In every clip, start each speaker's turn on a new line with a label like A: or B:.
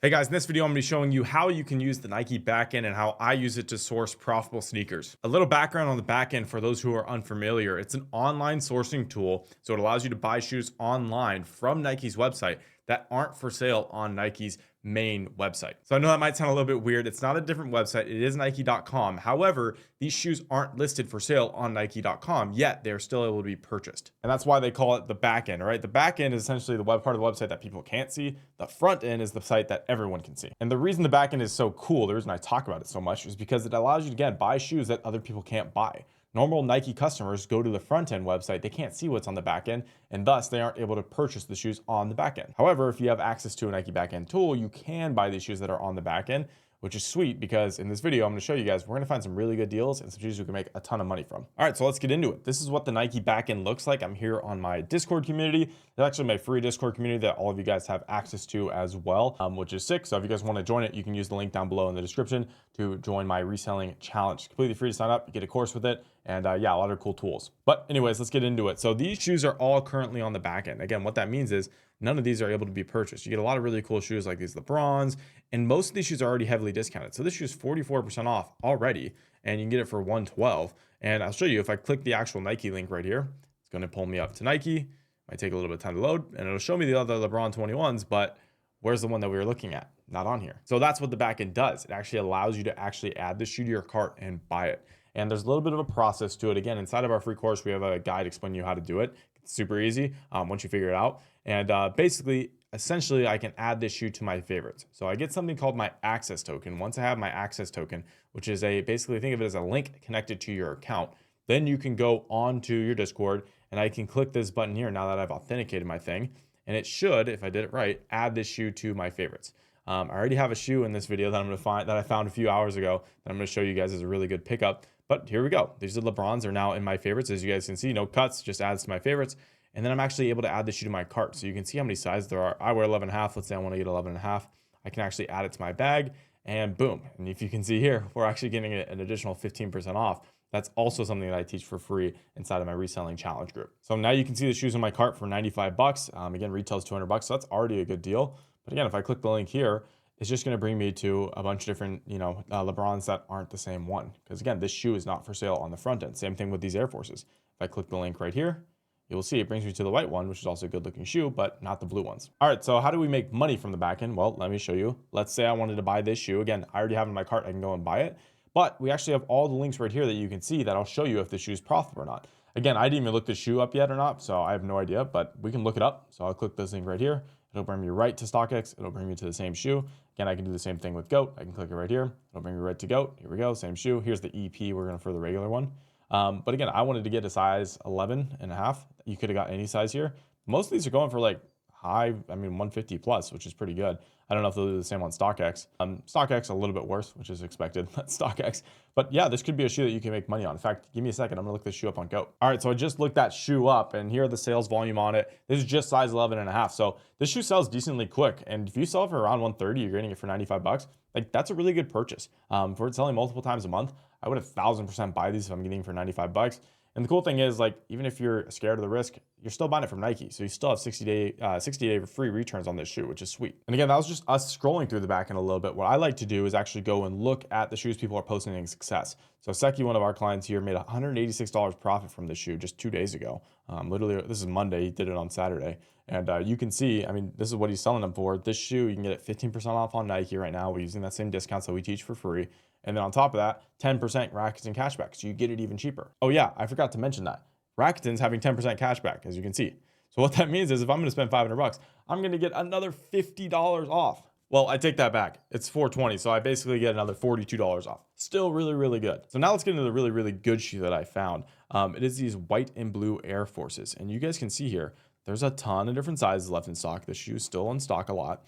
A: Hey guys, in this video, I'm going to be showing you how you can use the Nike backend and how I use it to source profitable sneakers. A little background on the backend for those who are unfamiliar. It's an online sourcing tool, so it allows you to buy shoes online from Nike's website that aren't for sale on Nike's main website. So I know that might sound a little bit weird. It's not a different website. It is Nike.com. However, these shoes aren't listed for sale on Nike.com yet. They're still able to be purchased. And that's why they call it the back end, right? The back end is essentially the web part of the website that people can't see. The front end is the site that everyone can see. And the reason the back end is so cool, the reason I talk about it so much is because it allows you to, again, buy shoes that other people can't buy. Normal Nike customers go to the front end website, they can't see what's on the back end, and thus they aren't able to purchase the shoes on the back end. However, if you have access to a Nike backend tool, you can buy these shoes that are on the back end, which is sweet because in this video, I'm going to show you guys, we're going to find some really good deals and some shoes we can make a ton of money from. All right, so let's get into it. This is what the Nike backend looks like. I'm here on my Discord community. It's actually my free Discord community that all of you guys have access to as well, which is sick. So if you guys want to join it, you can use the link down below in the description to join my reselling challenge. It's completely free to sign up. You get a course with it. And yeah, a lot of cool tools. But anyways, let's get into it. So these shoes are all currently on the back end. Again, what that means is none of these are able to be purchased. You get a lot of really cool shoes like these LeBrons, and most of these shoes are already heavily discounted. So this shoe is 44% off already, and you can get it for 112. And I'll show you, if I click the actual Nike link right here, it's going to pull me up to Nike. Might take a little bit of time to load, and it'll show me the other LeBron 21s, but where's the one that we were looking at? Not on here. So that's what the backend does. It actually allows you to actually add the shoe to your cart and buy it. And there's a little bit of a process to it. Again, inside of our free course, we have a guide explaining you how to do it. It's super easy once you figure it out. And basically, essentially, I can add this shoe to my favorites. So I get something called my access token. Once I have my access token, which is basically think of it as a link connected to your account, then you can go onto your Discord and I can click this button here now that I've authenticated my thing. And it should, if I did it right, add this shoe to my favorites. I already have a shoe in this video that I found a few hours ago that I'm going to show you guys as a really good pickup. But here we go. These are LeBrons are now in my favorites. As you guys can see, no cuts, just adds to my favorites. And then I'm actually able to add the shoe to my cart. So you can see how many sizes there are. I wear 11.5. Let's say I want to get 11.5. I can actually add it to my bag and boom. And if you can see here, we're actually getting an additional 15% off. That's also something that I teach for free inside of my reselling challenge group. So now you can see the shoes in my cart for 95 bucks. Again, retails 200 bucks. So that's already a good deal. But again, if I click the link here, it's just going to bring me to a bunch of different, LeBrons that aren't the same one. Because again, this shoe is not for sale on the front end. Same thing with these Air Forces. If I click the link right here, you will see it brings me to the white one, which is also a good looking shoe, but not the blue ones. All right, so how do we make money from the back end? Well, let me show you. Let's say I wanted to buy this shoe. Again, I already have it in my cart. I can go and buy it. But we actually have all the links right here that you can see that I'll show you if the shoe is profitable or not. Again, I didn't even look the shoe up yet or not, so I have no idea, but we can look it up. So I'll click this link right here. It'll bring me right to StockX. It'll bring me to the same shoe. Again, I can do the same thing with GOAT. I can click it right here. It'll bring me right to GOAT. Here we go, same shoe. Here's the EP we're going for the regular one. But again, I wanted to get a size 11.5. You could have got any size here. Most of these are going for like high, 150 plus, which is pretty good. I don't know if they'll do the same on StockX. StockX a little bit worse, which is expected, StockX. But yeah, this could be a shoe that you can make money on. In fact, give me a second. I'm gonna look this shoe up on GOAT. All right, so I just looked that shoe up and here are the sales volume on it. This is just size 11.5. So this shoe sells decently quick. And if you sell it for around 130, you're getting it for 95 bucks. Like that's a really good purchase. For it selling multiple times a month, I would 1,000% buy these if I'm getting for 95 bucks. And the cool thing is, like, even if you're scared of the risk, you're still buying it from Nike. So you still have 60-day free returns on this shoe, which is sweet. And again, that was just us scrolling through the back end a little bit. What I like to do is actually go and look at the shoes people are posting in success. So Seki, one of our clients here, made $186 profit from this shoe just 2 days ago. Literally, this is Monday. He did it on Saturday. And you can see, this is what he's selling them for. This shoe, you can get it 15% off on Nike right now. We're using that same discount, so we teach for free. And then on top of that, 10% Rakuten cashback. So you get it even cheaper. Oh yeah, I forgot to mention that. Rakuten's having 10% cashback, as you can see. So what that means is if I'm going to spend 500 bucks, I'm going to get another $50 off. Well, I take that back. It's $420. So I basically get another $42 off. Still really, really good. So now let's get into the really, really good shoe that I found. It is these white and blue Air Forces. And you guys can see here, there's a ton of different sizes left in stock. The shoe is still in stock a lot.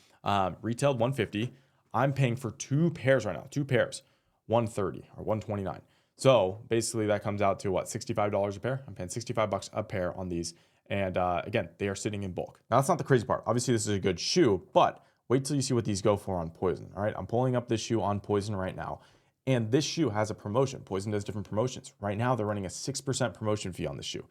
A: Retailed $150. I'm paying for two pairs right now, two pairs. $130 or $129. So basically that comes out to what, $65 a pair? I'm paying 65 bucks a pair on these. And again, they are sitting in bulk. Now that's not the crazy part. Obviously this is a good shoe, but wait till you see what these go for on POIZON. All right, I'm pulling up this shoe on POIZON right now. And this shoe has a promotion. POIZON does different promotions. Right now they're running a 6% promotion fee on this shoe.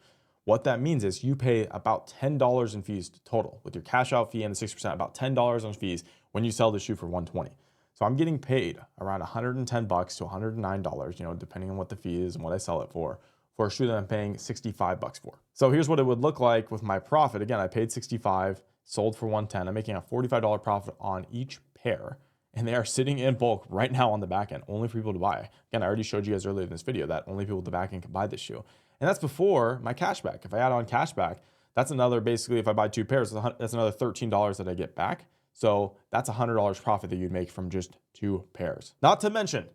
A: What that means is you pay about $10 in fees total with your cash out fee and the 6%, about $10 on fees when you sell the shoe for 120. So I'm getting paid around 110 bucks to $109, you know, depending on what the fee is and what I sell it for a shoe that I'm paying 65 bucks for. So here's what it would look like with my profit. Again, I paid 65, sold for 110. I'm making a $45 profit on each pair, and they are sitting in bulk right now on the back end, only for people to buy. Again, I already showed you guys earlier in this video that only people at the back end can buy this shoe. And that's before my cashback. If I add on cashback, that's another, basically, if I buy 2 pairs, that's another $13 that I get back. So that's $100 profit that you'd make from just 2 pairs. Not to mention,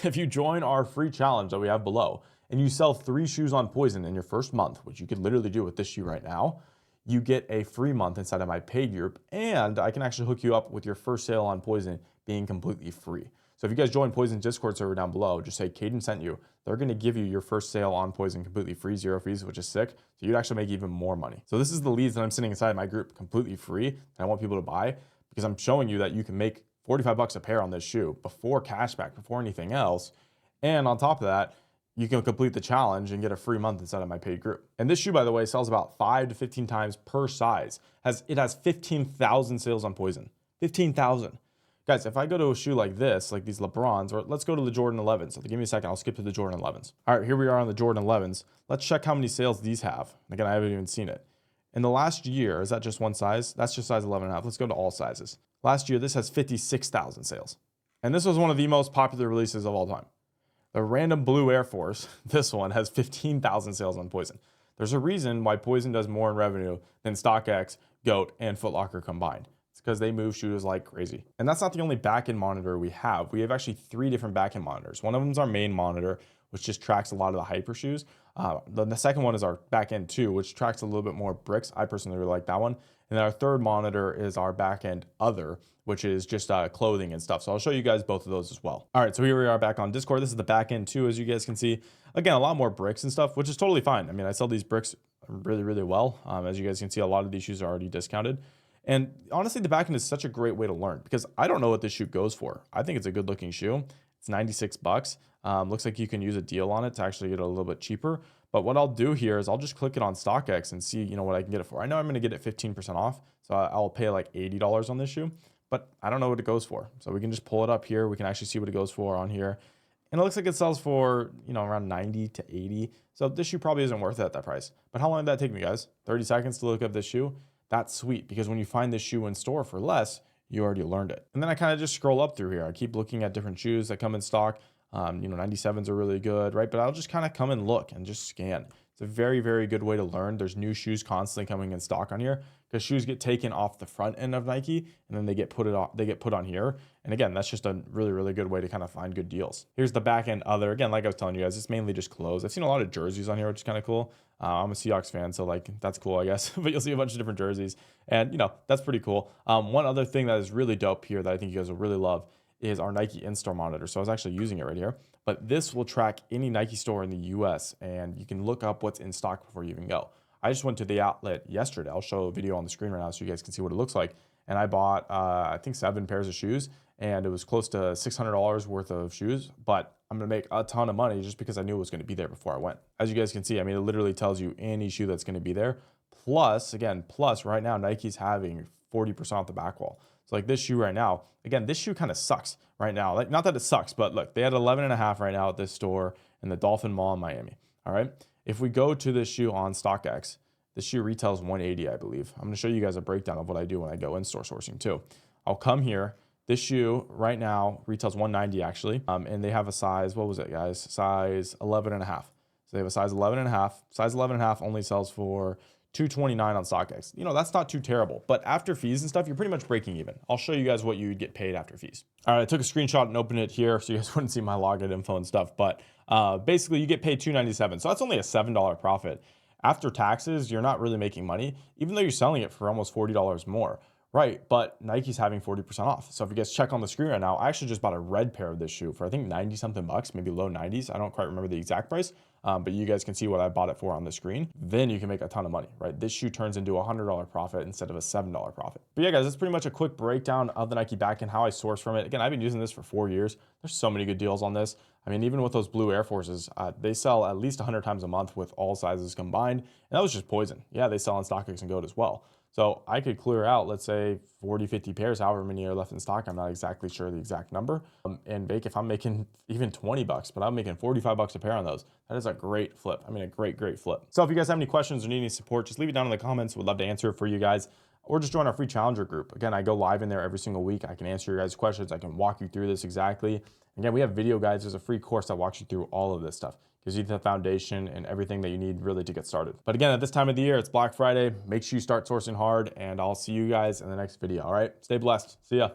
A: if you join our free challenge that we have below, and you sell 3 shoes on POIZON in your first month, which you could literally do with this shoe right now, you get a free month inside of my paid group, and I can actually hook you up with your first sale on POIZON being completely free. So if you guys join POIZON's Discord server down below, just say Caden sent you. They're going to give you your first sale on POIZON completely free, 0 fees, which is sick. So you'd actually make even more money. So this is the leads that I'm sending inside my group completely free, and I want people to buy because I'm showing you that you can make 45 bucks a pair on this shoe before cashback, before anything else. And on top of that, you can complete the challenge and get a free month inside of my paid group. And this shoe, by the way, sells about 5 to 15 times per size. It has 15,000 sales on POIZON. 15,000. Guys, if I go to a shoe like this, like these LeBrons, or let's go to the Jordan 11s. So give me a second, I'll skip to the Jordan 11s. All right, here we are on the Jordan 11s. Let's check how many sales these have. Again, I haven't even seen it. In the last year, is that just one size? That's just size 11.5. Let's go to all sizes. Last year, this has 56,000 sales. And this was one of the most popular releases of all time. The random blue Air Force, this one has 15,000 sales on POIZON. There's a reason why POIZON does more in revenue than StockX, GOAT, and Foot Locker combined. It's because they move shoes like crazy. And that's not the only backend monitor we have. We have actually 3 different backend monitors. One of them is our main monitor, which just tracks a lot of the hyper shoes. The second one is our backend 2, which tracks a little bit more bricks. I personally really like that one. And then our third monitor is our backend other, which is just clothing and stuff. So I'll show you guys both of those as well. All right, so here we are back on Discord. This is the backend 2, as you guys can see. Again, a lot more bricks and stuff, which is totally fine. I mean, I sell these bricks really, really well. As you guys can see, a lot of these shoes are already discounted. And honestly, the backend is such a great way to learn because I don't know what this shoe goes for. I think it's a good looking shoe. It's 96 bucks. Looks like you can use a deal on it to actually get it a little bit cheaper. But what I'll do here is I'll just click it on StockX and see, you know, what I can get it for. I know I'm going to get it 15% off. So I'll pay like $80 on this shoe, but I don't know what it goes for. So we can just pull it up here. We can actually see what it goes for on here. And it looks like it sells for, you know, around 90 to 80. So this shoe probably isn't worth it at that price. But how long did that take me, guys? 30 seconds to look up this shoe? That's sweet because when you find this shoe in store for less, you already learned it. And then I kind of just scroll up through here. I keep looking at different shoes that come in stock. You know, 97s are really good, right? But I'll just kind of come and look and just scan. It's a very, very good way to learn. There's new shoes constantly coming in stock on here because shoes get taken off the front end of Nike and then they get put on here. And again, that's just a really, really good way to kind of find good deals. Here's the back end other. Again, like I was telling you guys, it's mainly just clothes. I've seen a lot of jerseys on here, which is kind of cool. I'm a Seahawks fan, so like that's cool, I guess. But you'll see a bunch of different jerseys, and you know that's pretty cool. One other thing that is really dope here that I think you guys will really love is our Nike in-store monitor. So I was actually using it right here, but this will track any Nike store in the US and you can look up what's in stock before you even go. I just went to the outlet yesterday. I'll show a video on the screen right now so you guys can see what it looks like. And I bought, I think 7 pairs of shoes and it was close to $600 worth of shoes, but I'm gonna make a ton of money just because I knew it was gonna be there before I went. As you guys can see, I mean, it literally tells you any shoe that's gonna be there. Plus right now, Nike's having 40% off the back wall. So like this shoe right now, again, this shoe kind of sucks right now. Like, not that it sucks, but look, they had 11.5 right now at this store in the Dolphin Mall in Miami. All right. If we go to this shoe on StockX, this shoe retails 180, I believe. I'm going to show you guys a breakdown of what I do when I go in-store sourcing too. I'll come here. This shoe right now retails 190 actually. And they have a size, what was it, guys? Size 11.5. So they have a size 11.5. Size 11.5 only sells for $229 on StockX. You know, that's not too terrible, but after fees and stuff, you're pretty much breaking even. I'll show you guys what you would get paid after fees. All right, I took a screenshot and opened it here so you guys wouldn't see my login info and stuff, but basically you get paid $297. So that's only a $7 profit. After taxes, you're not really making money, even though you're selling it for almost $40 more. Right, but Nike's having 40% off. So if you guys check on the screen right now, I actually just bought a red pair of this shoe for I think 90 something bucks, maybe low 90s. I don't quite remember the exact price, but you guys can see what I bought it for on the screen. Then you can make a ton of money, right? This shoe turns into a $100 profit instead of a $7 profit. But yeah, guys, that's pretty much a quick breakdown of the Nike backend, how I source from it. Again, I've been using this for 4 years. There's so many good deals on this. I mean, even with those blue Air Forces, they sell at least 100 times a month with all sizes combined. And that was just POIZON. Yeah, they sell on StockX and GOAT as well. So I could clear out, let's say 40, 50 pairs, however many are left in stock. I'm not exactly sure the exact number. And make, if I'm making even 20 bucks, but I'm making 45 bucks a pair on those, that is a great flip. I mean, a great, great flip. So if you guys have any questions or need any support, just leave it down in the comments. We'd love to answer it for you guys. Or just join our free challenger group. Again, I go live in there every single week. I can answer your guys' questions. I can walk you through this exactly. Again, we have video guides. There's a free course that walks you through all of this stuff. Gives you the foundation and everything that you need really to get started. But again, at this time of the year, it's Black Friday. Make sure you start sourcing hard, and I'll see you guys in the next video. All right, stay blessed. See ya.